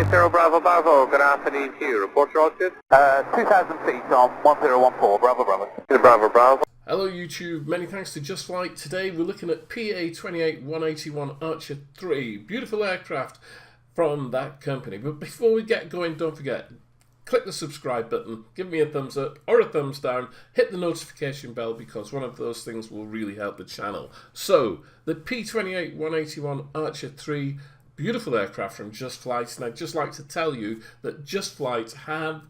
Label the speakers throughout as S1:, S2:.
S1: 20 Bravo Bravo, good afternoon to you. Report your altitude.
S2: 2,000 feet on 1014, Bravo Bravo.
S1: Bravo Bravo.
S3: Hello YouTube, many thanks to Just Flight. Today we're looking at Pa-28-181-Archer 3. Beautiful aircraft from that company. But before we get going, don't forget, click the subscribe button, give me a thumbs up or a thumbs down, hit the notification bell because one of those things will really help the channel. So, the Pa-28-181-Archer 3, beautiful aircraft from Just Flight, and I'd just like to tell you that Just Flight have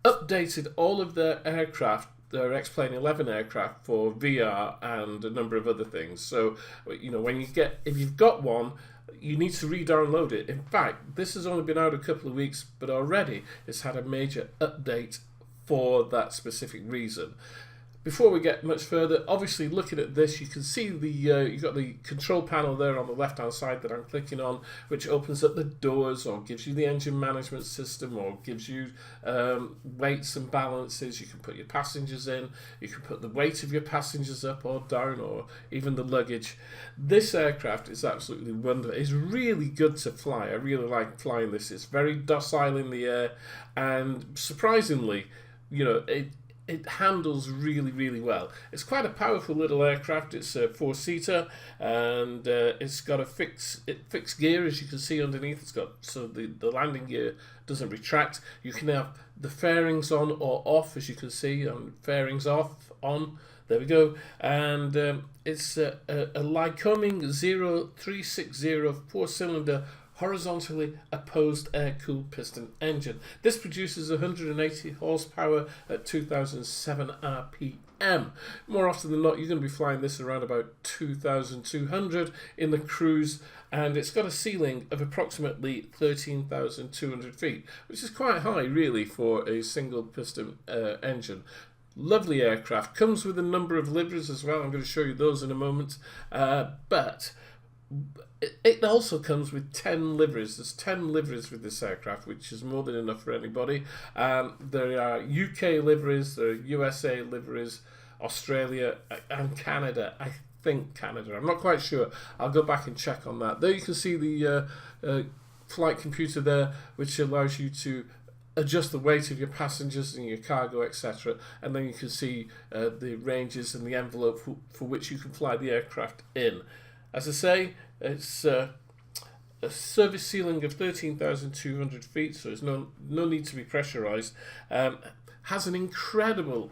S3: updated all of their aircraft, their Xplane 11 aircraft, for VR and a number of other things. So, you know, if you've got one, you need to re-download it. In fact, this has only been out a couple of weeks, but already it's had a major update for that specific reason. Before we get much further, obviously looking at this, you can see you've got the control panel there on the left hand side that I'm clicking on, which opens up the doors or gives you the engine management system or gives you weights and balances. You can put your passengers in, you can put the weight of your passengers up or down, or even the luggage. This aircraft is absolutely wonderful. It's really good to fly. I really like flying this. It's very docile in the air, and surprisingly, you know, it handles really, really well. It's quite a powerful little aircraft. It's a four-seater, and it's got a fixed gear, as you can see underneath. It's got, so the landing gear doesn't retract. You can have the fairings on or off, as you can see. Fairings off, on. There we go. And it's a Lycoming 0360 four-cylinder horizontally opposed air-cooled piston engine. This produces 180 horsepower at 2007 RPM. More often than not, you're going to be flying this around about 2,200 in the cruise, and it's got a ceiling of approximately 13,200 feet, which is quite high, really, for a single piston engine. Lovely aircraft. Comes with a number of liveries as well. I'm going to show you those in a moment. But it also comes with 10 liveries. There's 10 liveries with this aircraft, which is more than enough for anybody. There are UK liveries, there are USA liveries, Australia and Canada. I think Canada. I'm not quite sure. I'll go back and check on that. There you can see the flight computer there, which allows you to adjust the weight of your passengers and your cargo, etc. And then you can see the ranges and the envelope for which you can fly the aircraft in. As I say, it's a service ceiling of 13,200 feet, so there's no need to be pressurized. Has an incredible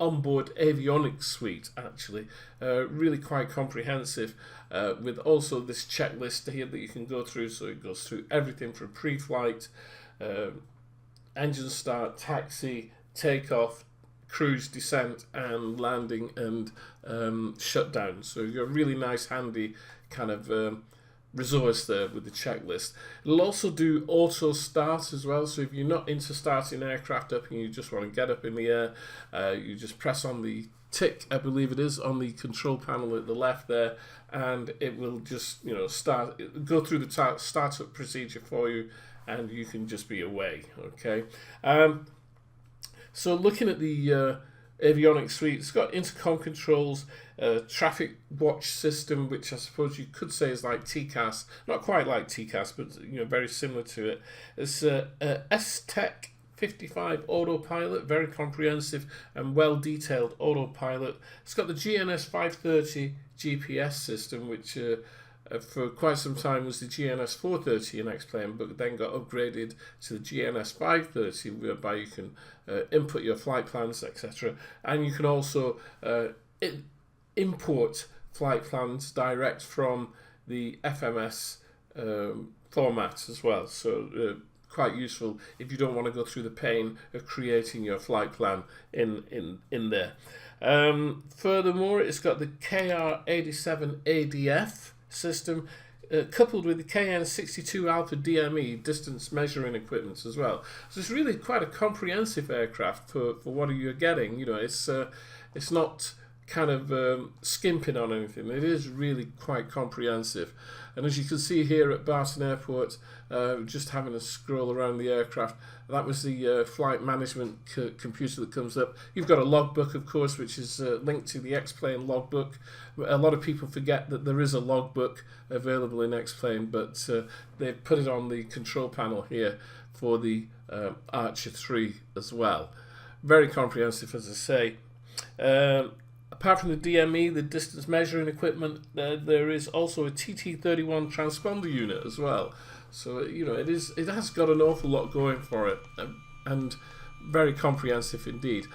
S3: onboard avionics suite, actually, really quite comprehensive, with also this checklist here that you can go through. So it goes through everything from pre-flight, engine start, taxi, takeoff, cruise, descent, and landing and shutdown. So you've got a really nice, handy kind of resource there with the checklist. It'll also do auto start as well. So if you're not into starting aircraft up and you just want to get up in the air, you just press on the tick, I believe it is, on the control panel at the left there, and it will just, you know, go through the startup procedure for you, and you can just be away. Okay. So looking at the avionics suite, it's got intercom controls, traffic watch system, which I suppose you could say is like TCAS, not quite like TCAS, but you know, very similar to it. It's a S-Tech 55 autopilot, very comprehensive and well detailed autopilot. It's got the GNS 530 GPS system, which for quite some time was the GNS 430 in Xplane, but then got upgraded to the GNS 530, whereby you can input your flight plans, etc. And you can also import flight plans direct from the FMS format as well. So quite useful if you don't want to go through the pain of creating your flight plan in there. Furthermore, it's got the KR87 ADF system, coupled with the KN62 Alpha DME distance measuring equipment as well. So it's really quite a comprehensive aircraft for what you're getting. You know, it's not kind of skimping on anything. It is really quite comprehensive. And as you can see here at Barton Airport, just having a scroll around the aircraft, that was the flight management computer that comes up. You've got a logbook, of course, which is linked to the Xplane logbook. A lot of people forget that there is a logbook available in Xplane, but they've put it on the control panel here for the Archer 3 as well. Very comprehensive, as I say. Apart from the DME, the distance measuring equipment, there is also a TT31 transponder unit as well. So you know, it has got an awful lot going for it, and very comprehensive indeed.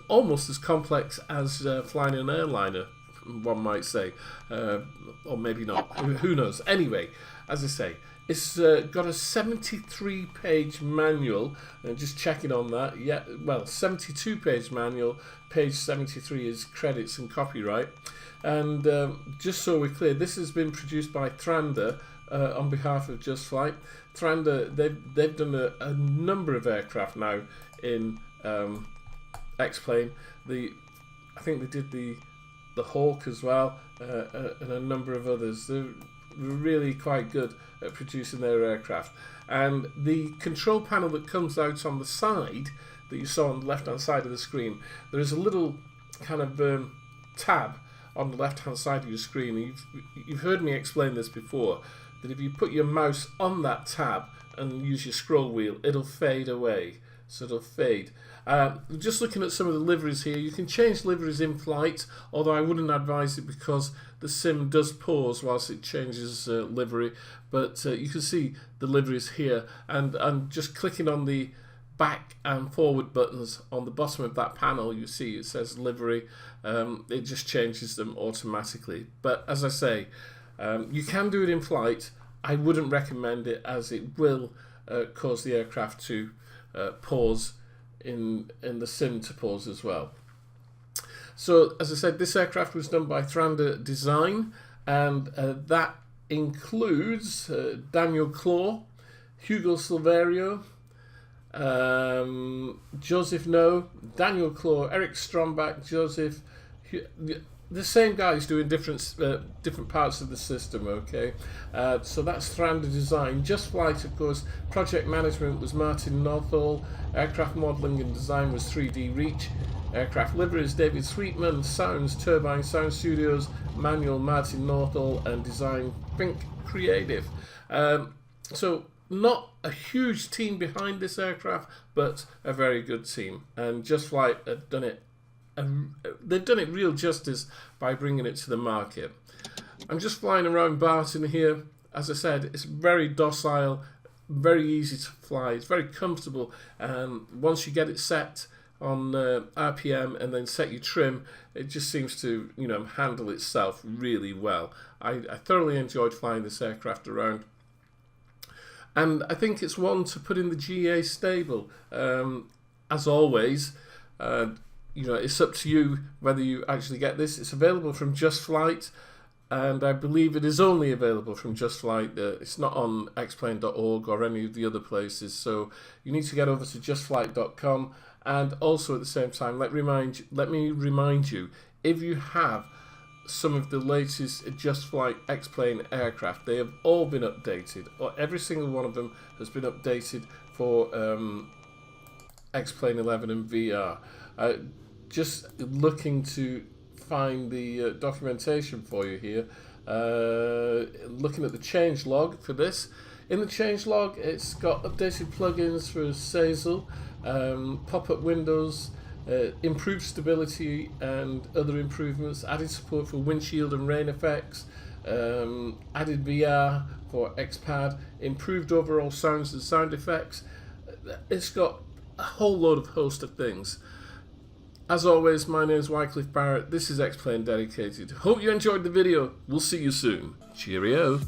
S3: Almost as complex as flying an airliner, one might say, or maybe not. Who knows? Anyway, as I say, it's got a 73-page manual, and just checking on that. Yeah, well, 72-page manual. Page 73 is credits and copyright. And just so we're clear, this has been produced by Thranda on behalf of Just Flight. Thranda, they've done a number of aircraft now in Xplane. I think they did the Hawk as well, and a number of others. They're really quite good at producing their aircraft. And the control panel that comes out on the side that you saw on the left hand side of the screen, there is a little kind of tab on the left hand side of your screen. And you've heard me explain this before, that if you put your mouse on that tab and use your scroll wheel, it'll fade away. So it'll fade. Just looking at some of the liveries here, you can change liveries in flight, although I wouldn't advise it because the sim does pause whilst it changes livery. But you can see the liveries here, and just clicking on the back and forward buttons on the bottom of that panel, you see it says livery. It just changes them automatically. But as I say, you can do it in flight. I wouldn't recommend it, as it will cause the aircraft to pause in the sim to pause as well. So as I said, this aircraft was done by Thranda Design, and that includes Daniel Claw, Hugo Silverio, Joseph No, Daniel Claw, Eric Strombach, Joseph, the same guys doing different parts of the system. Okay, so that's Thranda Design. Just Flight, of course, project management was Martin Northall, aircraft modelling and design was 3D Reach, aircraft liveries David Sweetman, sounds Turbine Sound Studios, manual Martin Northall, and design Think Creative. So not a huge team behind this aircraft, but a very good team, and Just Flight have done it. They've done it real justice by bringing it to the market. I'm just flying around Barton here. As I said, it's very docile, very easy to fly. It's very comfortable, and once you get it set on RPM and then set your trim, it just seems to, you know, handle itself really well. I thoroughly enjoyed flying this aircraft around. And I think it's one to put in the GA stable. As always, you know, it's up to you whether you actually get this. It's available from Just Flight, and I believe it is only available from Just Flight. It's not on xplane.org or any of the other places, so you need to get over to justflight.com. And also at the same time, let me remind you, if you have some of the latest Just Flight Xplane aircraft, they have all been updated, or every single one of them has been updated for Xplane 11 and VR. Just looking to find the documentation for you here. Looking at the change log for this. In the change log, it's got updated plugins for Sazel, pop-up windows, improved stability and other improvements, added support for windshield and rain effects, added VR for XPad, improved overall sounds and sound effects. It's got a whole host of things. As always, my name is Wycliffe Barrett. This is Xplane Dedicated. Hope you enjoyed the video. We'll see you soon. Cheerio.